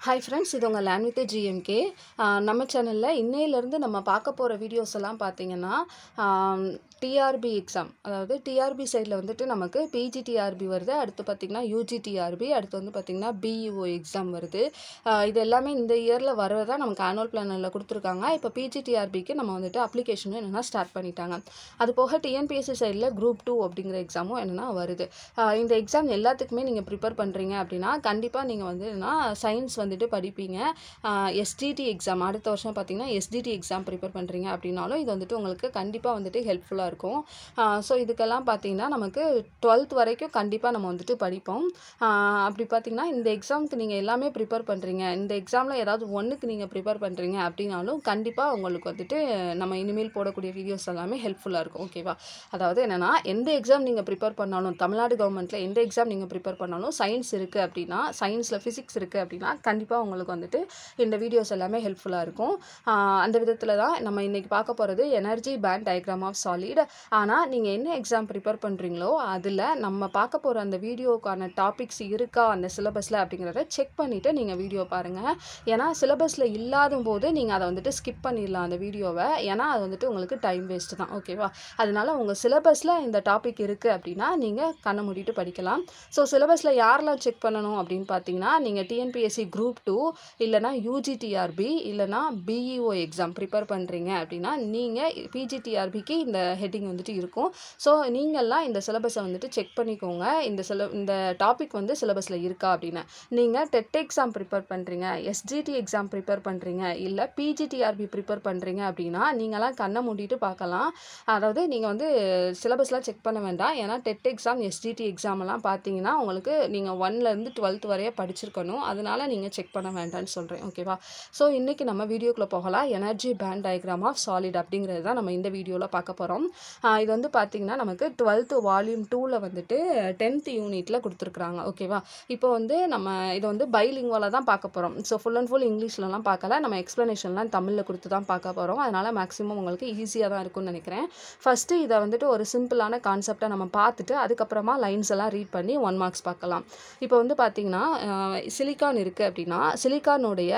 Hi friends, இது உங்கள் land with GMK. நம்ம சேனலில் இன்னையிலேருந்து நம்ம பார்க்க போகிற வீடியோஸ் எல்லாம் பார்த்தீங்கன்னா டிஆர்பி எக்ஸாம், அதாவது டிஆர்பி சைடில் வந்துட்டு நமக்கு பிஜிடிஆர்பி வருது, அடுத்து பார்த்திங்கன்னா யூஜிடிஆர்பி, அடுத்து வந்து பார்த்திங்கன்னா பிஇஓ எக்ஸாம் வருது. இது எல்லாமே இந்த இயரில் வரதா நமக்கு ஆனுவல் பிளானில் கொடுத்துருக்காங்க. இப்போ பிஜிடிஆர்பிக்கு நம்ம வந்துட்டு அப்ளிகேஷனும் என்னென்னா ஸ்டார்ட் பண்ணிட்டாங்க. அது போக டிஎன்பிஎஸ்சி சைடில் குரூப் 2 அப்படிங்கிற எக்ஸாமும் என்னென்னா வருது. இந்த எக்ஸாம் எல்லாத்துக்குமே நீங்கள் ப்ரிப்பேர் பண்ணுறீங்க அப்படின்னா கண்டிப்பாக நீங்கள் வந்து என்னென்னா சயின்ஸ் வந்துட்டு படிப்பீங்க. எஸ்டிடி எக்ஸாம் அடுத்த வருஷம் பார்த்திங்கன்னா எஸ்டிடி எக்ஸாம் ப்ரிப்பேர் பண்ணுறீங்க அப்படின்னாலும் இது வந்துட்டு உங்களுக்கு கண்டிப்பாக வந்துட்டு ஹெல்ப்ஃபுல்லாக இருக்கும். ஸோ இதுக்கெல்லாம் பார்த்திங்கன்னா நமக்கு 12th வரைக்கும் கண்டிப்பாக நம்ம வந்துட்டு படிப்போம். அப்படி பார்த்திங்கன்னா இந்த எக்ஸாமுக்கு நீங்கள் எல்லாமே ப்ரிப்பேர் பண்ணுறீங்க, இந்த எக்ஸாமில் ஏதாவது ஒன்றுக்கு நீங்கள் ப்ரிப்பேர் பண்ணுறீங்க அப்படின்னாலும் கண்டிப்பாக உங்களுக்கு வந்துட்டு நம்ம இனிமேல் போடக்கூடிய வீடியோஸ் எல்லாமே ஹெல்ப்ஃபுல்லாக இருக்கும். ஓகேவா? அதாவது என்னென்னா எந்த எக்ஸாம் நீங்கள் ப்ரிப்பேர் பண்ணாலும், தமிழ்நாடு கவர்மெண்ட்டில் எந்த எக்ஸாம் நீங்கள் ப்ரிப்பேர் பண்ணாலும் சயின்ஸ் இருக்குது அப்படின்னா, சயின்ஸில் ஃபிசிக்ஸ் இருக்குது அப்படின்னா கண்டிப்பாக உங்களுக்கு வந்துட்டு இந்த வீடியோஸ் எல்லாமே ஹெல்ப்ஃபுல்லாக இருக்கும். அந்த விதத்தில் தான் நம்ம இன்றைக்கி பார்க்க போகிறது energy band diagram of solid. ஆனால் நீங்கள் என்ன எக்ஸாம் ப்ரிப்பேர் பண்ணுறீங்களோ அதில் நம்ம பார்க்க போகிற அந்த வீடியோக்கான டாபிக்ஸ் இருக்கா அந்த சிலபஸில் அப்படிங்கிறத செக் பண்ணிவிட்டு நீங்கள் வீடியோ பாருங்கள். ஏன்னா சிலபஸில் இல்லாத போது நீங்கள் அதை வந்துட்டு ஸ்கிப் பண்ணிடலாம் அந்த வீடியோவை, ஏன்னா அது வந்துட்டு உங்களுக்கு டைம் வேஸ்ட்டு தான். ஓகேவா? அதனால் உங்கள் சிலபஸில் இந்த டாபிக் இருக்குது அப்படின்னா நீங்கள் கண்ணை மூடிட்டு படிக்கலாம். ஸோ சிலபஸில் யாரெல்லாம் செக் பண்ணணும் அப்படின்னு பார்த்தீங்கன்னா, நீங்கள் டிஎன்பிஎஸ்சி குரூப் 2 இல்லைனா யூஜிடிஆர்பி இல்லைனா பிஇஓ எக்ஸாம் ப்ரிப்பேர் பண்ணுறீங்க அப்படின்னா நீங்கள் பிஜிடிஆர்பிக்கு இந்த ஹெட்டிங் வந்துட்டு இருக்கும். ஸோ நீங்கள்லாம் இந்த சிலபஸை வந்துட்டு செக் பண்ணிக்கோங்க, இந்த டாபிக் வந்து சிலபஸில் இருக்கா அப்படின்னு. நீங்கள் டெட் எக்ஸாம் ப்ரிப்பேர் பண்ணுறீங்க, எஸ்ஜிடி எக்ஸாம் ப்ரிப்பேர் பண்ணுறீங்க, இல்லை பிஜிடிஆர்பி ப்ரிப்பேர் பண்ணுறீங்க அப்படின்னா நீங்களாம் கண்ணை மூடிட்டு பார்க்கலாம். அதாவது நீங்கள் வந்து சிலபஸ்லாம் செக் பண்ண வேண்டாம். ஏன்னா டெட் எக்ஸாம் எஸ்ஜிடி எக்ஸாமெல்லாம் பார்த்தீங்கன்னா உங்களுக்கு நீங்கள் 1லேருந்து 12th வரைய படிச்சிருக்கணும். அதனால் நீங்கள் செக் பண்ண வேண்டாம்னு சொல்கிறேன். ஓகேவா? ஸோ இன்றைக்கி நம்ம வீடியோக்குள்ளே போகலாம். Energy band diagram of solid அப்படிங்கிறது தான் நம்ம இந்த வீடியோவில் பார்க்க போகிறோம். இது வந்து பார்த்திங்கன்னா நமக்கு 12th வால்யூம் 2ல் வந்துட்டு 10th யூனிட்டில் கொடுத்துருக்குறாங்க. ஓகேவா? இப்போ வந்து நம்ம இதை வந்து பைலிங்குவலாக தான் பார்க்க போகிறோம். ஸோ ஃபுல் அண்ட் ஃபுல் இங்கிலீஷ்லலாம் பார்க்கல, நம்ம எக்ஸ்ப்ளனேஷன்லாம் தமிழில் கொடுத்து தான் பார்க்க போகிறோம். அதனால் மேக்ஸிமம் உங்களுக்கு ஈஸியாக தான் இருக்கும்னு நினைக்கிறேன். ஃபஸ்ட்டு இதை வந்துட்டு ஒரு சிம்பிளான கான்செப்டை நம்ம பார்த்துட்டு அதுக்கப்புறமா லைன்ஸ் எல்லாம் ரீட் பண்ணி 1 மார்க்ஸ் பார்க்கலாம். இப்போ வந்து பார்த்திங்கன்னா சிலிக்கான் இருக்குது அப்படின்னா சிலிக்கானோடைய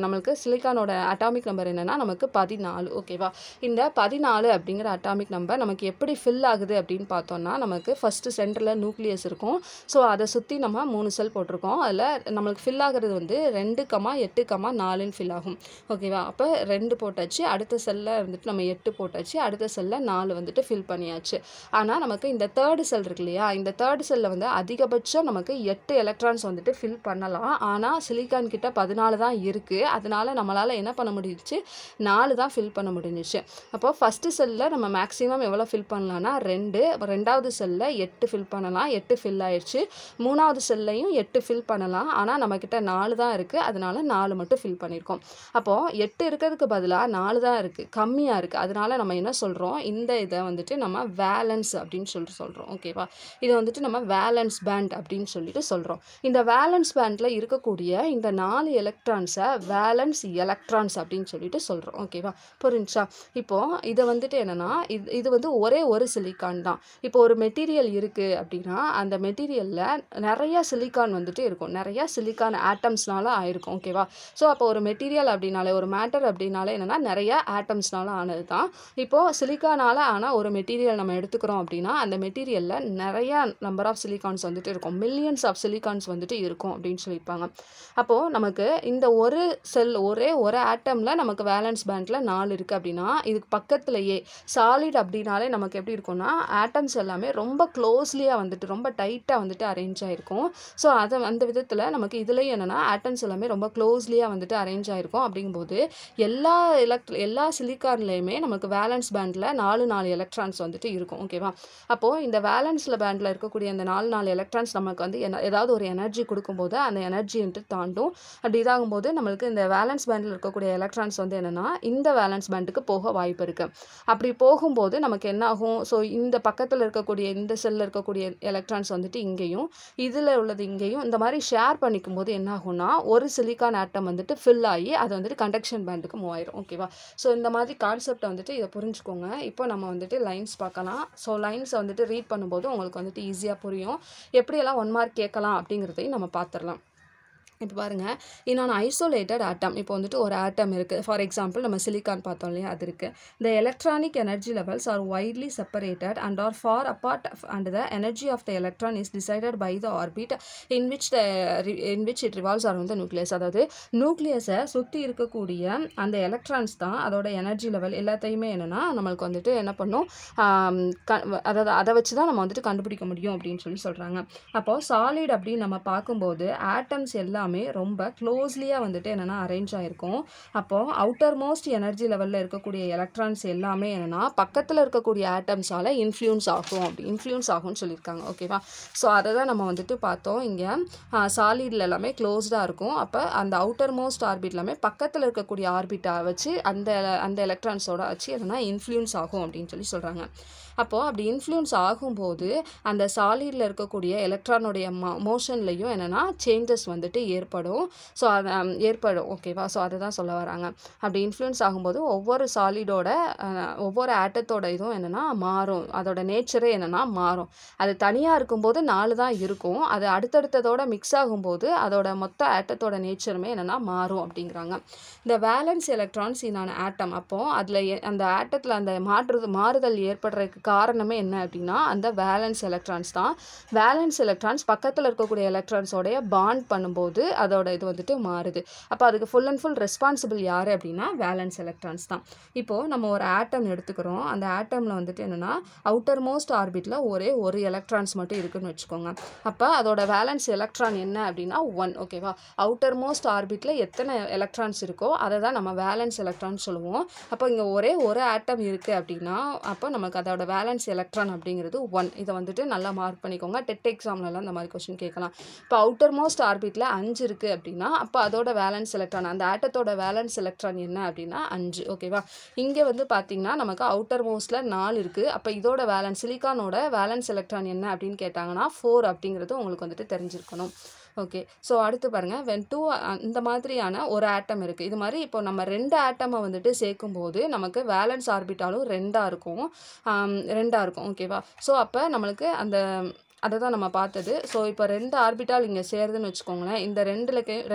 நம்மளுக்கு சிலிக்கானோட அட்டாமிக் நம்பர் என்னென்னா நமக்கு 14. ஓகேவா? இந்த 14 அப்படிங்கிற அட்டாமிக் நம்பர் நமக்கு எப்படி ஃபில் ஆகுது அப்படின்னு பார்த்தோம்னா, நமக்கு ஃபஸ்ட்டு சென்டரில் நியூக்ளியஸ் இருக்கும். ஸோ அதை சுற்றி நம்ம 3 செல் போட்டிருக்கோம். அதில் நம்மளுக்கு ஃபில் ஆகிறது வந்து 2, 8, 4ன்னு ஃபில் ஆகும். ஓகேவா? அப்போ 2 போட்டாச்சு, அடுத்த செல்லில் வந்துட்டு நம்ம 8 போட்டாச்சு, அடுத்த செல்லில் 4 வந்துட்டு ஃபில் பண்ணியாச்சு. ஆனால் நமக்கு இந்த தேர்டு செல் இருக்கு இல்லையா, இந்த தேர்டு செல்லில் வந்து அதிகபட்சம் நமக்கு 8 எலக்ட்ரான்ஸ் வந்துட்டு ஃபில் பண்ணலாம். ஆனால் சிலிக்கான் கிட்ட 14 தான் இருக்குது. அதனால் நம்மளால் என்ன பண்ண முடிஞ்சிச்சு, 4 தான் ஃபில் பண்ண முடிஞ்சிச்சு. அப்போ ஃபஸ்ட்டு செல்லில் நம்ம மேக்ஸிமம் எவ்வளோ ஃபில் பண்ணலான்னா 2, ரெண்டாவது செல்லில் 8 ஃபில் பண்ணலாம், 8 ஃபில் ஆயிடுச்சு. 3வது செல்லையும் 8 ஃபில் பண்ணலாம். ஆனால் நம்மக்கிட்ட 4 தான் இருக்குது, அதனால் 4 மட்டும் ஃபில் பண்ணியிருக்கோம். அப்போது 8 இருக்கிறதுக்கு பதிலாக 4 தான் இருக்குது, கம்மியாக இருக்குது. அதனால் நம்ம என்ன சொல்கிறோம், இந்த இதை வந்துட்டு நம்ம வேலன்ஸ் அப்படின்னு சொல்கிறோம். ஓகேவா? இதை வந்துட்டு நம்ம வேலன்ஸ் பேண்ட் அப்படின்னு சொல்லிட்டு சொல்கிறோம். இந்த வேலன்ஸ் பேண்டில் இருக்கக்கூடிய இந்த 4 எலக்ட்ரான்ஸை வேலன்ஸ் எலக்ட்ரான்ஸ் அப்படின்னு சொல்லிட்டு சொல்கிறோம். ஓகேவா? புரிஞ்சா? இப்போது இதை வந்துட்டு என்னென்னா இது வந்து ஒரே ஒரு சிலிக்கான் தான். இப்போ ஒரு மெட்டீரியல் இருக்குது அப்படின்னா அந்த மெட்டீரியலில் நிறைய சிலிக்கான் வந்துட்டு இருக்கும், நிறைய சிலிக்கான் ஆட்டம்ஸ்னால ஆயிருக்கும். ஓகேவா? ஸோ அப்போ ஒரு மெட்டீரியல் அப்படின்னாலே, ஒரு மேட்டர் அப்படின்னாலே என்னென்னா நிறைய ஆட்டம்ஸ்னால ஆனது தான். இப்போது சிலிக்கானால் ஆனால் ஒரு மெட்டீரியல் நம்ம எடுத்துக்கிறோம் அப்படின்னா அந்த மெட்டீரியலில் நிறையா நம்பர் ஆஃப் சிலிக்கான்ஸ் வந்துட்டு இருக்கும், மில்லியன்ஸ் ஆஃப் சிலிக்கான்ஸ் வந்துட்டு இருக்கும் அப்படின்னு சொல்லியிருப்பாங்க. அப்போது நமக்கு இந்த ஒரு செல் ஒரே ஒரு ஆட்டமில் நமக்கு வேலன்ஸ் பேண்டில் 4 இருக்குது அப்படின்னா இதுக்கு பக்கத்துலேயே சாலிட் அப்படின்னாலே நமக்கு எப்படி இருக்கும்னா ஆட்டம்ஸ் எல்லாமே ரொம்ப க்ளோஸ்லியாக வந்துட்டு ரொம்ப டைட்டாக வந்துட்டு அரேஞ்ச் ஆகிருக்கும். ஸோ அந்த விதத்தில் நமக்கு இதுலேயும் என்னென்னா ஆட்டம்ஸ் எல்லாமே ரொம்ப க்ளோஸ்லியாக வந்துட்டு அரேஞ்ச் ஆகிருக்கும். அப்படிங்கும்போது எல்லா சிலிக்கான்லேயுமே நமக்கு வேலன்ஸ் பேண்டில் 4 எலக்ட்ரான்ஸ் வந்துட்டு இருக்கும். ஓகேவா? அப்போது இந்த வேலன்ஸில் பேண்டில் இருக்கக்கூடிய அந்த 4 எலக்ட்ரான்ஸ் நமக்கு வந்து ஏதாவது ஒரு எனர்ஜி கொடுக்கும்போது அந்த எனர்ஜி வந்துட்டு தாண்டும். அப்படி இதாகும்போது நம்மளுக்கு இந்த வேலன்ஸ் பேண்டில் இருக்கக்கூடிய எலக்ட்ரான்ஸ் வந்து என்னென்னா இந்த வேலன்ஸ் பேண்டுக்கு போக வாய்ப்பு இருக்குது. அப்படி போகும்போது நமக்கு என்ன ஆகும், ஸோ இந்த பக்கத்தில் இருக்கக்கூடிய இந்த செல்லில் இருக்கக்கூடிய எலக்ட்ரான்ஸ் வந்துட்டு இங்கேயும் இதில் உள்ளது இங்கேயும் இந்த மாதிரி ஷேர் பண்ணிக்கும் போது என்ன ஆகும்னா ஒரு சிலிக்கான் ஆட்டம் வந்துட்டு ஃபில் ஆகி அது வந்துட்டு கண்டக்ஷன் பேண்டுக்கு மூவ் ஆயிரும். ஓகேவா? ஸோ இந்த மாதிரி கான்செப்டை வந்துட்டு இதை புரிஞ்சுக்கோங்க. இப்போ நம்ம வந்துட்டு லைன்ஸ் பார்க்கலாம். ஸோ லைன்ஸை வந்துட்டு ரீட் பண்ணும்போது உங்களுக்கு வந்துட்டு ஈஸியாக புரியும். எப்படியெல்லாம் 1 மார்க் கேட்கலாம் அப்படிங்கிறதையும் நம்ம பார்த்துடலாம். இப்போ பாருங்க, இன் an isolated atom இப்போ வந்துட்டு ஒரு ஆட்டம் இருக்குது. ஃபார் எக்ஸாம்பிள் நம்ம சிலிக்கான் பார்த்தோம் இல்லையா, அது இருக்குது. The electronic energy levels are widely separated and are far apart and the energy of the electron is decided by the orbit in which it revolves around the nucleus. அதாவது நியூக்ளியஸை சுற்றி இருக்கக்கூடிய அந்த electrons தான் அதோட எனர்ஜி லெவல் எல்லாத்தையுமே என்னென்னா நம்மளுக்கு வந்துட்டு என்ன பண்ணும், அதாவது அதை வச்சு தான் நம்ம வந்துட்டு கண்டுபிடிக்க முடியும் அப்படின்னு சொல்கிறாங்க. அப்போது சாலிட் அப்படின்னு நம்ம பார்க்கும்போது ஆட்டம்ஸ் எல்லாமே ரொம்ப க்ளோஸ்லியாக வந்துட்டு என்னென்னா அரேஞ்ச் ஆகிருக்கும். அப்போது அவுட்டர் மோஸ்ட் எனர்ஜி லெவலில் இருக்கக்கூடிய எலக்ட்ரான்ஸ் எல்லாமே என்னென்னா பக்கத்தில் இருக்கக்கூடிய ஆட்டம்ஸால் இன்ஃப்ளூயன்ஸ் ஆகும்னு சொல்லியிருக்காங்க. ஓகேவா? ஸோ அதை தான் நம்ம வந்துட்டு பார்த்தோம். இங்கே சாலிடில் எல்லாமே க்ளோஸ்டாக இருக்கும். அப்போ அந்த அவுட்டர் மோஸ்ட் ஆர்பிட் எல்லாமே பக்கத்தில் இருக்கக்கூடிய ஆர்பிட்டை வச்சு அந்த எலக்ட்ரான்ஸோட வச்சு என்னென்னா இன்ஃப்ளூயன்ஸ் ஆகும் அப்படின்னு சொல்கிறாங்க. அப்போது அப்படி இன்ஃப்ளூயன்ஸ் ஆகும்போது அந்த சாலிடில் இருக்கக்கூடிய எலக்ட்ரானுடைய மோஷன்லையும் என்னென்னா சேஞ்சஸ் வந்துட்டு ஏற்படும். ஸோ அது ஏற்படும். ஓகேவா? ஸோ அதை தான் சொல்ல வராங்க. அப்படி இன்ஃப்ளூயன்ஸ் ஆகும்போது ஒவ்வொரு சாலிடோட ஒவ்வொரு ஆட்டத்தோட இதுவும் என்னென்னா மாறும். அதோட நேச்சரே என்னென்னா மாறும். அது தனியாக இருக்கும்போது 4 தான் இருக்கும். அது அடுத்தடுத்ததோட மிக்ஸ் ஆகும்போது அதோட மொத்த ஆட்டத்தோட நேச்சருமே என்னென்னா மாறும் அப்படிங்கிறாங்க. இந்த வேலன்ஸ் எலக்ட்ரான்ஸ் இன் an ஆட்டம், அப்போது அதில் அந்த ஆட்டத்தில் அந்த மாறுதல் ஏற்படுறதுக்கு காரணமே என்ன அப்படின்னா அந்த வேலன்ஸ் எலக்ட்ரான்ஸ் தான். வேலன்ஸ் எலக்ட்ரான்ஸ் பக்கத்தில் இருக்கக்கூடிய எலக்ட்ரான்ஸோடைய பாண்ட் பண்ணும்போது அதோட இது வந்துட்டு மாறுது. அப்போ அதுக்கு ஃபுல் அண்ட் ஃபுல் ரெஸ்பான்சிபிள் யார் அப்படின்னா வேலன்ஸ் எலக்ட்ரான்ஸ் தான். இப்போது நம்ம ஒரு ஆட்டம் எடுத்துக்கிறோம். அந்த ஆட்டமில் வந்துட்டு என்னென்னா அவுட்டர் மோஸ்ட் ஆர்பிட்டில் ஒரு எலக்ட்ரான்ஸ் மட்டும் இருக்குதுன்னு வச்சுக்கோங்க. அப்போ அதோட வேலன்ஸ் எலக்ட்ரான் என்ன அப்படின்னா 1. ஓகேவா? அவுட்டர் மோஸ்ட் ஆர்பிட்டில் எத்தனை எலக்ட்ரான்ஸ் இருக்கோ அதை தான் நம்ம வேலன்ஸ் எலக்ட்ரான் சொல்லுவோம். அப்போ இங்கே ஒரு ஆட்டம் இருக்குது அப்படின்னா அப்போ நமக்கு அதோட வேலன்ஸ் எலக்ட்ரான் அப்படிங்கிறது 1. இதை வந்துட்டு நல்லா மார்க் பண்ணிக்கோங்க. டெட் எக்ஸாம்லலாம் இந்த மாதிரி கொஸ்டின் கேட்கலாம். இப்போ அவுட்டர் மோஸ்ட் ஆர்பிட்டில் 5 இருக்குது அப்படின்னா அப்போ அதோட வேலன்ஸ் எலக்ட்ரான் அந்த ஆட்டத்தோட வேலன்ஸ் எலக்ட்ரான் என்ன அப்படின்னா 5. ஓகேவா? இங்கே வந்து பார்த்திங்கன்னா நமக்கு அவுட்டர் மோஸ்ட்டில் 4 இருக்குது. அப்போ இதோட சிலிக்கானோட வேலன்ஸ் எலக்ட்ரான் என்ன அப்படின்னு கேட்டாங்கன்னா 4 அப்படிங்கிறது உங்களுக்கு வந்துட்டு தெரிஞ்சிருக்கணும். ஓகே. ஸோ அடுத்து பாருங்கள், வென் 2 இந்த மாதிரியான ஒரு ஆட்டம் இருக்குது. இது மாதிரி இப்போ நம்ம 2 ஆட்டமை வந்துட்டு சேர்க்கும்போது நமக்கு வேலன்ஸ் ஆர்பிட்டாலும் 2ஆக இருக்கும். ஓகேவா? ஸோ அப்போ நம்மளுக்கு அதை தான் நம்ம பார்த்தது. ஸோ இப்போ 2 ஆர்பிட்டால் இங்கே சேருதுன்னு வச்சுக்கோங்களேன். இந்த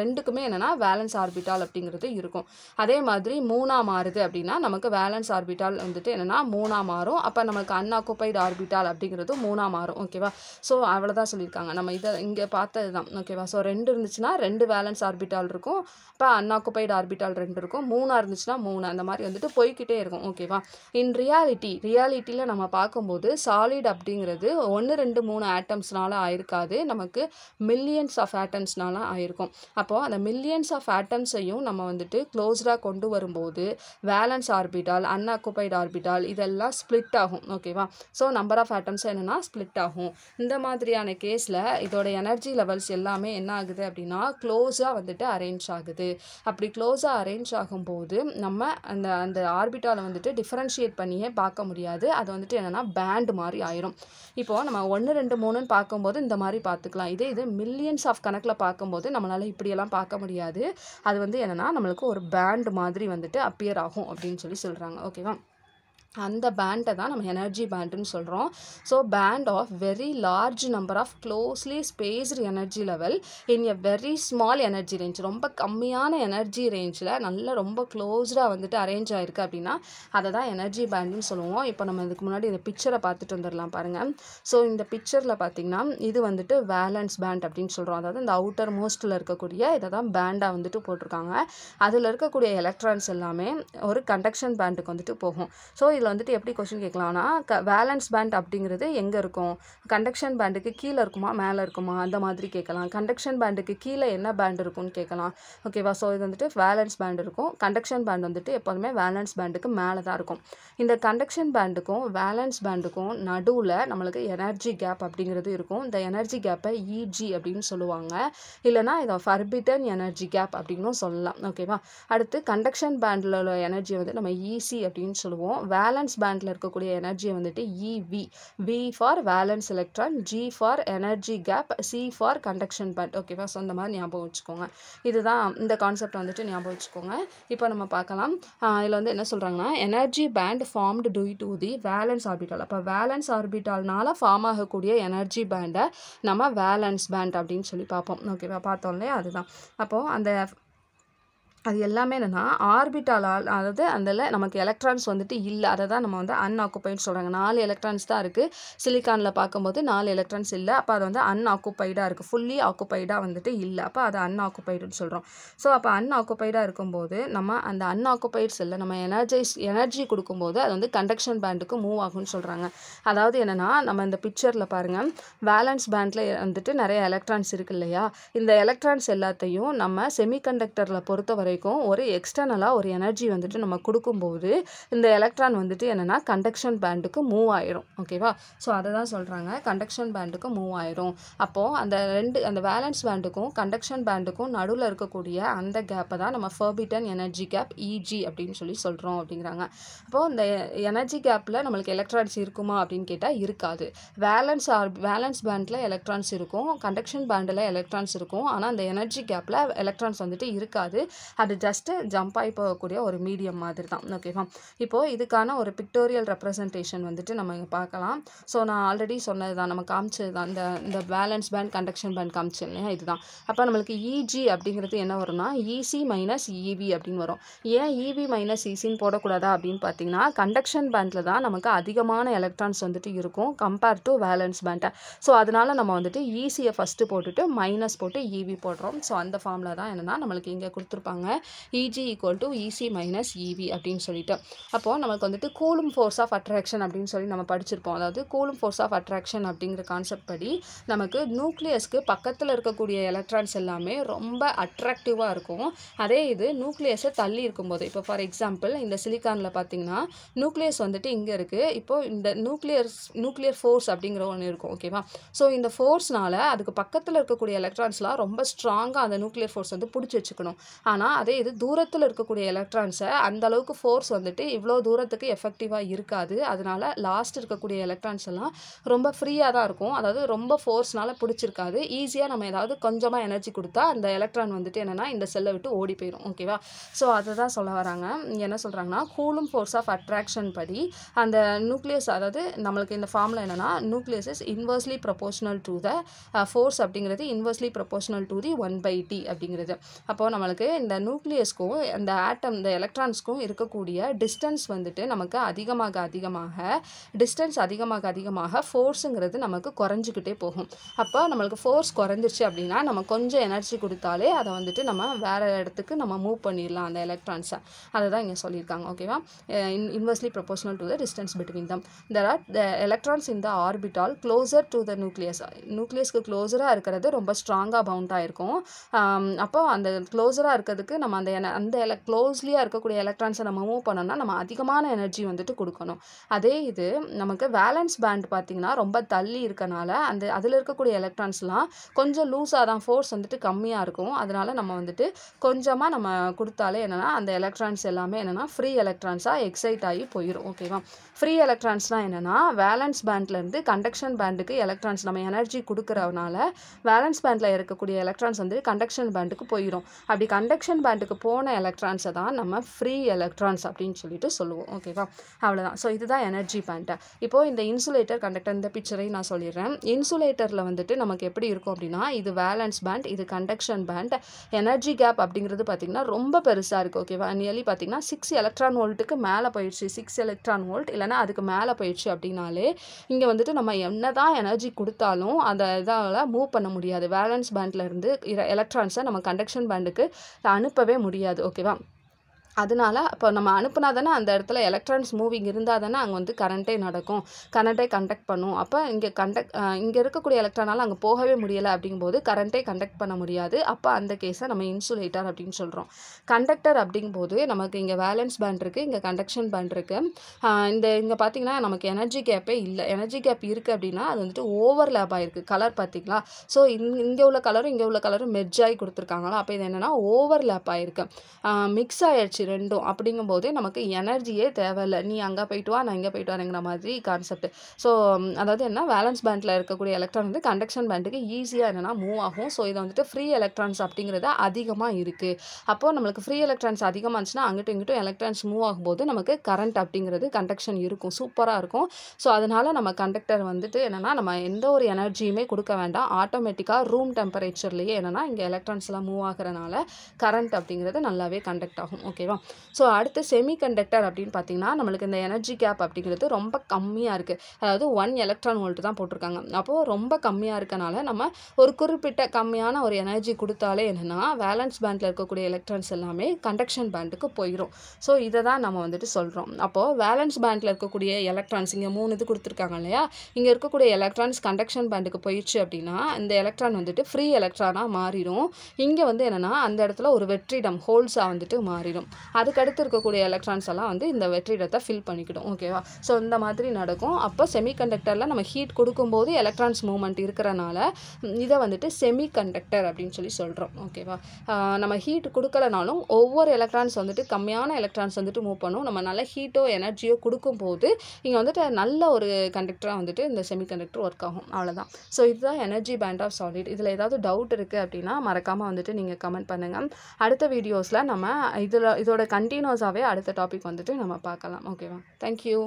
ரெண்டுக்குமே என்னென்னா வேலன்ஸ் ஆர்பிட்டால் அப்படிங்கிறது இருக்கும். அதே மாதிரி 3ஆக மாறுது அப்படின்னா நமக்கு வேலன்ஸ் ஆர்பிட்டால் வந்துட்டு என்னென்னா 3ஆக மாறும். அப்போ நமக்கு அன்ஆக்குபைடு ஆர்பிட்டால் அப்படிங்கிறது 3ஆக மாறும். ஓகேவா? ஸோ அவ்வளோதான் சொல்லியிருக்காங்க. நம்ம இதை இங்கே பார்த்தது தான். ஓகேவா? ஸோ 2 இருந்துச்சுன்னா 2 வேலன்ஸ் ஆர்பிட்டால் இருக்கும். இப்போ அன்ஆக்குபைடு ஆர்பிட்டால் 2 இருக்கும். 3ஆக இருந்துச்சுன்னா 3. அந்த மாதிரி வந்துட்டு போய்கிட்டே இருக்கும். ஓகேவா? இன் ரியாலிட்டியில் நம்ம பார்க்கும்போது சாலிட் அப்படிங்கிறது 1, 2, 3 ஆட்டம்ஸ்னால ஆயிருக்காது. நமக்கு மில்லியன்ஸ் ஆஃப் ஆட்டம்ஸ்னால ஆயிருக்கும். அப்போது அந்த மில்லியன்ஸ் ஆஃப் ஆட்டம்ஸையும் நம்ம வந்துட்டு க்ளோஸ்டாக கொண்டு வரும்போது வேலன்ஸ் ஆர்பிட்டால் அன்ஆக்குபைடு ஆர்பிட்டால் இதெல்லாம் ஸ்ப்ளிட் ஆகும். ஓகேவா? ஸோ நம்பர் ஆஃப் ஆட்டம்ஸ் என்னென்னா ஸ்ப்ளிட் ஆகும். இந்த மாதிரியான கேஸில் இதோட எனர்ஜி லெவல்ஸ் எல்லாமே என்ன ஆகுது அப்படின்னா க்ளோஸாக வந்துட்டு அரேஞ்ச் ஆகுது. அப்படி க்ளோஸாக அரேஞ்ச் ஆகும்போது நம்ம அந்த ஆர்பிட்டாலை வந்துட்டு டிஃபரன்ஷியேட் பண்ணியே பார்க்க முடியாது. அது வந்துட்டு என்னென்னா பேண்ட் மாதிரி ஆயிரும். இப்போது நம்ம 1, 2, 3ன்னு பார்க்கும்போது இந்த மாதிரி பார்த்துக்கலாம். இது மில்லியன்ஸ் ஆஃப் கணக்கில் பார்க்கும்போது நம்மளால் இப்படியெல்லாம் பார்க்க முடியாது. அது வந்து என்னென்னா நம்மளுக்கு ஒரு பேண்ட் மாதிரி வந்துட்டு அப்பியர் ஆகும் அப்படின்னு சொல்கிறாங்க. ஓகேவா? அந்த பேண்டை தான் நம்ம எனர்ஜி பேண்டுன்னு சொல்கிறோம். So band of very large number of closely spaced energy level in a very small energy range. ரொம்ப கம்மியான எனர்ஜி ரேஞ்சில் ரொம்ப க்ளோஸ்டாக வந்துட்டு அரேஞ்ச் ஆகிருக்கு அப்படின்னா அதை தான் எனர்ஜி பேண்டுன்னு சொல்லுவோம். இப்போ நம்ம இதுக்கு முன்னாடி இந்த பிக்சரை பார்த்துட்டு வந்துடலாம் பாருங்கள். ஸோ இந்த பிக்சரில் பார்த்திங்கன்னா இது வந்துட்டு வேலன்ஸ் பேண்ட் அப்படின்னு சொல்கிறோம். அதாவது இந்த அவுட்டர் மோஸ்ட்டில் இருக்கக்கூடிய இதை தான் பேண்டாக வந்துட்டு போட்டிருக்காங்க. அதில் இருக்கக்கூடிய எலக்ட்ரான்ஸ் எல்லாமே ஒரு கண்டக்ஷன் பேண்டுக்கு வந்துட்டு போகும். ஸோ இதில் வந்துட்டு எப்படி கொஸ்டின் கேட்கலாம்னா வேலன்ஸ் பேண்ட் அப்படிங்கிறது எங்கே இருக்கும்? கண்டக்ஷன் பேண்டுக்கு கீழே இருக்குமா மேலே இருக்குமா அந்த மாதிரி கேட்கலாம். கண்டக்ஷன் பேண்டுக்கு கீழே என்ன பேண்ட் இருக்கும்னு கேட்கலாம். ஓகேவா? ஸோ இது வந்துட்டு வேலன்ஸ் பேண்ட் இருக்கும். கண்டக்ஷன் பேண்ட் வந்துட்டு எப்போதுமே வேலன்ஸ் பேண்டுக்கு மேலே தான் இருக்கும். இந்த கண்டக்ஷன் பேண்டுக்கும் வேலன்ஸ் பேண்டுக்கும் நடுவில் நம்மளுக்கு எனர்ஜி கேப் அப்படிங்கிறது இருக்கும். இந்த எனர்ஜி கேப்பை இஜி அப்படின்னு சொல்லுவாங்க. இல்லைனா இதை ஃபர்பிட்டன் எனர்ஜி கேப் அப்படின்னு சொல்லலாம். ஓகேவா? அடுத்து கண்டக்ஷன் பேண்டில் உள்ள எனர்ஜி வந்து நம்ம இசி அப்படின்னு சொல்லுவோம். வேலன்ஸ் வேலன்ஸ் பேண்டில் இருக்கக்கூடிய எனர்ஜியை வந்துட்டு E V, V for valence electron, G for energy gap, C for conduction band. ஓகேவா? ஸோ இந்த மாதிரி ஞாபகம் வச்சுக்கோங்க. இதுதான் இந்த கான்செப்ட் வந்துட்டு ஞாபகம் வச்சுக்கோங்க. இப்போ நம்ம பார்க்கலாம். இதில் வந்து என்ன சொல்கிறாங்கன்னா, energy band formed due to the valence orbital. அப்போ வேலன்ஸ் ஆர்பிட்டால்னால ஃபார்ம் ஆகக்கூடிய எனர்ஜி பேண்டை நம்ம வேலன்ஸ் பேண்ட் அப்படின்னு சொல்லி பார்ப்போம். ஓகேவா? பார்த்தோம் இல்லையா? அதுதான். அப்போது அது எல்லாமே என்னென்னா ஆர்பிட்டாலால், அதாவது அதில் நமக்கு எலக்ட்ரான்ஸ் வந்துட்டு இல்லை. அதை தான் நம்ம வந்து அன்ஆக்குப்பைடு சொல்கிறாங்க. 4 எலக்ட்ரான்ஸ் தான் இருக்குது. சிலிக்கானில் பார்க்கும்போது 4 எலக்ட்ரான்ஸ் இல்லை. அப்போ அது வந்து அன்ஆக்குப்பைடாக இருக்குது. ஃபுல்லி ஆக்குப்பைடாக வந்துட்டு இல்லை. அப்போ அது அன்ஆக்குப்பைடுன்னு சொல்கிறோம். ஸோ அப்போ அன்ஆக்குப்பைடாக இருக்கும்போது நம்ம அந்த அன்ஆக்குப்பைடு செல்லை நம்ம எனர்ஜி கொடுக்கும்போது அது வந்து கண்டக்ஷன் பேண்டுக்கு மூவ் ஆகும்னு சொல்கிறாங்க. அதாவது என்னென்னா, நம்ம இந்த பிக்சரில் பாருங்கள், வேலன்ஸ் பேண்டில் வந்துட்டு நிறைய எலக்ட்ரான்ஸ் இருக்குது இல்லையா? இந்த எலக்ட்ரான்ஸ் எல்லாத்தையும் நம்ம செமிகண்டக்டரில் பொறுத்தவரை ஒரு எக்ஸ்டர்னலாக ஒரு எனர்ஜி வந்துட்டு நம்ம கொடுக்கும்போது இந்த எலக்ட்ரான் வந்துட்டு என்னென்னா கண்டக்ஷன் பேண்டுக்கு மூவ் ஆயிரும். ஓகேவா? ஸோ அதை தான் சொல்கிறாங்க, கண்டக்ஷன் பேண்டுக்கு மூவ் ஆயிரும். அப்போது அந்த வேலன்ஸ் பேண்டுக்கும் கண்டக்ஷன் பேண்டுக்கும் நடுவில் இருக்கக்கூடிய அந்த கேப்பை தான் நம்ம ஃபர்பிட்டன் எனர்ஜி கேப் இஜி அப்படின்னு சொல்லி சொல்கிறோம் அப்படிங்கிறாங்க. அப்போது இந்த எனர்ஜி கேப்பில் நம்மளுக்கு எலக்ட்ரான்ஸ் இருக்குமா அப்படின்னு கேட்டால் இருக்காது. வேலன்ஸ் பேண்டில் எலக்ட்ரான்ஸ் இருக்கும், கண்டக்ஷன் பேண்டில் எலக்ட்ரான்ஸ் இருக்கும். ஆனால் அந்த எனர்ஜி கேப்பில் எலக்ட்ரான்ஸ் வந்துட்டு இருக்காது. அது ஜஸ்ட்டு ஜம்ப் ஆகி போகக்கூடிய ஒரு மீடியம் மாதிரி தான். ஓகேவா? இப்போது இதுக்கான ஒரு பிக்டோரியல் ரெப்ரசன்டேஷன் வந்துட்டு நம்ம இங்கே பார்க்கலாம். ஸோ நான் ஆல்ரெடி சொன்னது தான், நம்ம காமிச்சது தான், இந்த வேலன்ஸ் பேண்ட் கண்டக்ஷன் பேண்ட் காமிச்சேன் இல்லையா? இதுதான். அப்போ நம்மளுக்கு இஜி அப்படிங்கிறது என்ன வரும்னா இசி மைனஸ் இவி அப்படின்னு வரும். ஏன் இவி மைனஸ் இசின்னு போடக்கூடாதா அப்படின்னு பார்த்தீங்கன்னா, கண்டக்ஷன் பேண்டில் தான் நமக்கு அதிகமான எலக்ட்ரான்ஸ் வந்துட்டு இருக்கும் கம்பேர் டு வேலன்ஸ் பேண்டை. ஸோ அதனால நம்ம வந்துட்டு ஈஸியை ஃபஸ்ட்டு போட்டுட்டு மைனஸ் போட்டு இவி போடுறோம். ஸோ அந்த ஃபார்மில் தான் என்னென்னா நம்மளுக்கு இங்கே கொடுத்துருப்பாங்க, Eg equal to E C minus E V அப்படின்னு சொல்லிட்டு. அப்போது நமக்கு வந்துட்டு கூலும் ஃபோர்ஸ் ஆஃப் அட்ராக்ஷன் அப்படின்னு சொல்லி நம்ம படிச்சிருப்போம். அதாவது கூலும் ஃபோர்ஸ் ஆஃப் அட்ராக்ஷன் அப்படிங்கிற கான்செப்ட் படி நமக்கு நியூக்ளியஸ்க்கு பக்கத்தில் இருக்கக்கூடிய எலக்ட்ரான்ஸ் எல்லாமே ரொம்ப அட்ராக்டிவாக இருக்கும். அதே இது நியூக்ளியஸை தள்ளி இருக்கும்போது, இப்போ ஃபார் எக்ஸாம்பிள் இந்த சிலிக்கானில் பார்த்தீங்கன்னா நியூக்ளியஸ் வந்துட்டு இங்கே இருக்குது. இப்போது இந்த நியூக்ளியர் ஃபோர்ஸ் அப்படிங்கிற ஒன்று இருக்கும். ஓகேவா? ஸோ இந்த ஃபோர்ஸ்னால் அதுக்கு பக்கத்தில் இருக்கக்கூடிய எலக்ட்ரான்ஸ்லாம் ரொம்ப ஸ்ட்ராங்காக அந்த நியூக்ளியர் ஃபோர்ஸ் வந்து பிடிச்சி வச்சுக்கணும். ஆனால் அதே இது தூரத்தில் இருக்கக்கூடிய எலக்ட்ரான்ஸை அந்த அளவுக்கு ஃபோர்ஸ் வந்துட்டு இவ்வளோ தூரத்துக்கு எஃபெக்டிவாக இருக்காது. அதனால லாஸ்ட் இருக்கக்கூடிய எலக்ட்ரான்ஸ் எல்லாம் ரொம்ப ஃப்ரீயாக தான் இருக்கும். அதாவது ரொம்ப ஃபோர்ஸ்னால பிடிச்சிருக்காது. ஈஸியாக நம்ம ஏதாவது கொஞ்சமாக எனர்ஜி கொடுத்தா அந்த எலக்ட்ரான் வந்துட்டு என்னென்னா இந்த செல்லை விட்டு ஓடி போயிடும். ஓகேவா? ஸோ அதை தான் சொல்ல வராங்க. என்ன சொல்கிறாங்கன்னா, கூலும் ஃபோர்ஸ் ஆஃப் அட்ராக்ஷன் படி அந்த நியூக்ளியஸ், அதாவது நம்மளுக்கு இந்த ஃபார்மில் என்னென்னா nucleus is inversely proportional to the force அப்படிங்கிறது inversely proportional to the 1/t அப்படிங்கிறது. அப்போது நம்மளுக்கு இந்த நியூக்ளியஸ்க்கும் இந்த ஆட்டம், இந்த எலக்ட்ரான்ஸ்க்கும் இருக்கக்கூடிய டிஸ்டன்ஸ் வந்துட்டு நமக்கு டிஸ்டன்ஸ் அதிகமாக ஃபோர்ஸுங்கிறது நமக்கு குறைஞ்சிக்கிட்டே போகும். அப்போ நம்மளுக்கு ஃபோர்ஸ் குறைஞ்சிருச்சு அப்படின்னா நம்ம கொஞ்சம் எனர்ஜி கொடுத்தாலே அதை வந்துட்டு நம்ம வேறு இடத்துக்கு நம்ம மூவ் பண்ணிடலாம் அந்த எலக்ட்ரான்ஸை. அதை தான் இங்கே சொல்லியிருக்காங்க. ஓகேவா? Inversely proportional to the distance between them. There are the electrons in the orbital closer to the நியூக்ளியஸ்க்கு க்ளோஸராக இருக்கிறது ரொம்ப ஸ்ட்ராங்காக பவுண்டாக இருக்கும். அப்போ அந்த க்ளோஸராக இருக்கிறதுக்கு நம்ம அந்த க்ளோஸ்லியாக இருக்கக்கூடிய எலக்ட்ரான்ஸை நம்ம மூவ் பண்ணோம்னா நம்ம அதிகமான எனர்ஜி வந்துட்டு கொடுக்கணும். அதே இது நமக்கு வேலன்ஸ் பேண்ட் பார்த்திங்கன்னா ரொம்ப தள்ளி இருக்கனால அதில் இருக்கக்கூடிய எலக்ட்ரான்ஸ்லாம் கொஞ்சம் லூஸாக தான், ஃபோர்ஸ் வந்துட்டு கம்மியாக இருக்கும். அதனால நம்ம வந்துட்டு கொஞ்சமாக நம்ம கொடுத்தாலே என்னென்னா அந்த எலக்ட்ரான்ஸ் எல்லாமே என்னென்னா ஃப்ரீ எலக்ட்ரான்ஸாக எக்ஸைட் ஆகி போயிடும். ஓகேவா? ஃப்ரீ எலக்ட்ரான்ஸ்னால் என்னென்னா வேலன்ஸ் பேண்ட்லேருந்து கண்டக்ஷன் பேண்டுக்கு எலக்ட்ரான்ஸ் நம்ம எனர்ஜி கொடுக்குறதுனால வேலன்ஸ் பேண்டில் இருக்கக்கூடிய எலக்ட்ரான்ஸ் வந்து கண்டக்ஷன் பேண்டுக்கு போயிடும். அப்படி கண்டக்ஷன் பேண்டுக்கு போன எலக்ட்ரான்ஸை தான் நம்ம ஃப்ரீ எலக்ட்ரான்ஸ் அப்படின்னு சொல்லிட்டு சொல்லுவோம். ஓகேவா? அவ்வளோதான். ஸோ இதுதான் எனர்ஜி பேண்ட். இப்போது இந்த இன்சுலேட்டர் கண்டக்டர் இந்த பிக்சரை நான் சொல்லிடுறேன். இன்சுலேட்டரில் வந்துட்டு நமக்கு எப்படி இருக்கும் அப்படின்னா, இது வேலன்ஸ் பேண்ட், இது கண்டக்ஷன் பேண்ட். எனர்ஜி கேப் அப்படிங்கிறது பார்த்திங்கன்னா ரொம்ப பெருசாக இருக்குது. ஓகேவா? நியர்லி பார்த்திங்கன்னா 6 எலக்ட்ரான் வோல்ட்டுக்கு மேலே போயிடுச்சு. 6 எலக்ட்ரான் வோல்ட் இல்லைனா அதுக்கு மேலே போயிடுச்சு அப்படின்னாலே இங்கே வந்துட்டு நம்ம என்ன தான் எனர்ஜி கொடுத்தாலும் அந்த இதால் மூவ் பண்ண முடியாது. வேலன்ஸ் பேண்டில் இருந்து எலக்ட்ரான்ஸை நம்ம கண்டக்ஷன் பேண்டுக்கு அனுப்பவே முடியாது. ஓகேவா? அதனால இப்போ நம்ம அனுப்புனா தானே அந்த இடத்துல எலக்ட்ரான்ஸ் மூவிங் இருந்தால் தானே அங்கே வந்து கரண்ட்டே நடக்கும், கரண்ட்டே கண்டக்ட் பண்ணும். அப்போ இங்கே இருக்கக்கூடிய எலக்ட்ரானால் அங்கே போகவே முடியலை அப்படிங்கும்போது கரண்ட்டே கண்டக்ட் பண்ண முடியாது. அப்போ அந்த கேஸை நம்ம இன்சுலேட்டர் அப்படின்னு சொல்கிறோம். கண்டக்டர் அப்படிங்கும்போது நமக்கு இங்கே வேலன்ஸ் பேண்ட் இருக்குது, இங்கே கண்டக்ஷன் பேண்ட் இருக்குது. இங்கே பார்த்திங்கன்னா நமக்கு எனர்ஜி கேப்பே இல்லை. எனர்ஜி கேப் இருக்குது அப்படின்னா அது வந்துட்டு ஓவர்லேப் ஆகிருக்கு. கலர் பார்த்திங்களா? ஸோ இங்கே உள்ள கலரும் இங்கே உள்ள கலரும் மெர்ஜ் ஆகி கொடுத்துருக்காங்களா? அப்போ இது என்னென்னா ஓவர்லேப் ஆகிருக்கு, மிக்ஸ் ஆகிடுச்சு. 2ம் அப்படிங்கும்போது நமக்கு எனர்ஜியே தேவையில்ல. நீ அங்க போயிட்டு வா, நான் இங்க போயிட்டு வரேங்கிற மாதிரி கான்செப்ட். ஸோ அதாவது என்ன வேலன்ஸ் பேண்ட்ல இருக்கக்கூடிய எலக்ட்ரான் வந்து கண்டக்ஷன் பேண்டுக்கு ஈஸியா என்னன்னா மூவ் ஆகும். ஸோ இது வந்துட்டு ஃப்ரீ எலக்ட்ரான்ஸ் அப்படிங்கிறது அதிகமா இருக்கு. அப்போ நம்மளுக்கு ஃப்ரீ எலக்ட்ரான்ஸ் அதிகமா இருந்துச்சுன்னா அங்கிட்டும் இங்கிட்டும் எலக்ட்ரான்ஸ் மூவ் ஆகும்போது நமக்கு கரண்ட் அப்படிங்கிறது கண்டக்ஷன் இருக்கும். சூப்பரா இருக்கும். ஸோ அதனால நம்ம கண்டக்டர் வந்துட்டு என்னன்னா நம்ம எந்த ஒரு எனர்ஜியுமே கொடுக்க வேண்டாம். ஆட்டோமேட்டிக்கா ரூம் டெம்பரேச்சர்லயே என்னன்னா இங்க எலக்ட்ரான்ஸ்லாம் மூவ் ஆகுறனால கரண்ட் அப்படிங்கிறது நல்லாவே கண்டக்ட் ஆகும். ஓகேவா? ஸோ அடுத்து செமி கண்டக்டர் அப்படின்னு பார்த்தீங்கன்னா நம்மளுக்கு இந்த எனர்ஜி கேப் அப்படிங்கிறது ரொம்ப கம்மியா இருக்கு. அதாவது 1 எலக்ட்ரான் வோல்ட் தான் போட்டிருக்காங்க. அப்போ ரொம்ப கம்மியா இருக்கனால நம்ம ஒரு குறிப்பிட்ட கம்மியான ஒரு எனர்ஜி கொடுத்தாலே என்னன்னா வேலன்ஸ் பேண்ட்ல இருக்கக்கூடிய எலக்ட்ரான்ஸ் எல்லாமே கண்டக்ஷன் பேண்டுக்கு போயிடும். ஸோ இதை தான் நம்ம வந்துட்டு சொல்றோம். அப்போ வேலன்ஸ் பேண்ட்ல இருக்கக்கூடிய எலக்ட்ரான்ஸ் இங்க 3 இது கொடுத்துருக்காங்க இல்லையா? இங்க இருக்கக்கூடிய எலக்ட்ரான்ஸ் கண்டக்ஷன் பேண்டுக்கு போயிடுச்சு அப்படின்னா இந்த எலக்ட்ரான் வந்துட்டு ஃப்ரீ எலக்ட்ரானா மாறிடும். இங்க வந்து என்னன்னா அந்த இடத்துல ஒரு வெற்றிடம் ஹோல்ஸா வந்துட்டு மாறிடும். அதுக்கடுத்து இருக்கக்கூடிய எலக்ட்ரான்ஸ் எல்லாம் வந்து இந்த வெற்றிடத்தை ஃபில் பண்ணிக்கிடும். ஓகேவா? ஸோ இந்த மாதிரி நடக்கும். அப்போ செமிகண்டக்டரில் நம்ம ஹீட் கொடுக்கும்போது எலக்ட்ரான்ஸ் மூவ்மெண்ட் இருக்கிறனால இதை வந்துட்டு செமிகண்டக்டர் அப்படின்னு சொல்லி சொல்கிறோம். ஓகேவா? நம்ம ஹீட் கொடுக்கலனாலும் ஒவ்வொரு எலக்ட்ரான்ஸ் வந்துட்டு கம்மியான எலக்ட்ரான்ஸ் வந்துட்டு மூவ் பண்ணும். நம்ம நல்ல ஹீட்டோ எனர்ஜியோ கொடுக்கும்போது இங்கே வந்துட்டு நல்ல ஒரு கண்டக்டராக வந்துட்டு இந்த செமிகண்டக்டர் ஒர்க் ஆகும். அவ்வளோதான். ஸோ இதுதான் எனர்ஜி பேண்ட் ஆஃப் சாலிட். இதில் ஏதாவது டவுட் இருக்குது அப்படின்னா மறக்காமல் வந்துட்டு நீங்கள் கமெண்ட் பண்ணுங்கள். அடுத்த வீடியோஸில் நம்ம இதோட கண்டினியூஸாகவே அடுத்த டாபிக் வந்துட்டு நம்ம பார்க்கலாம். ஓகேவா? தேங்க்யூ.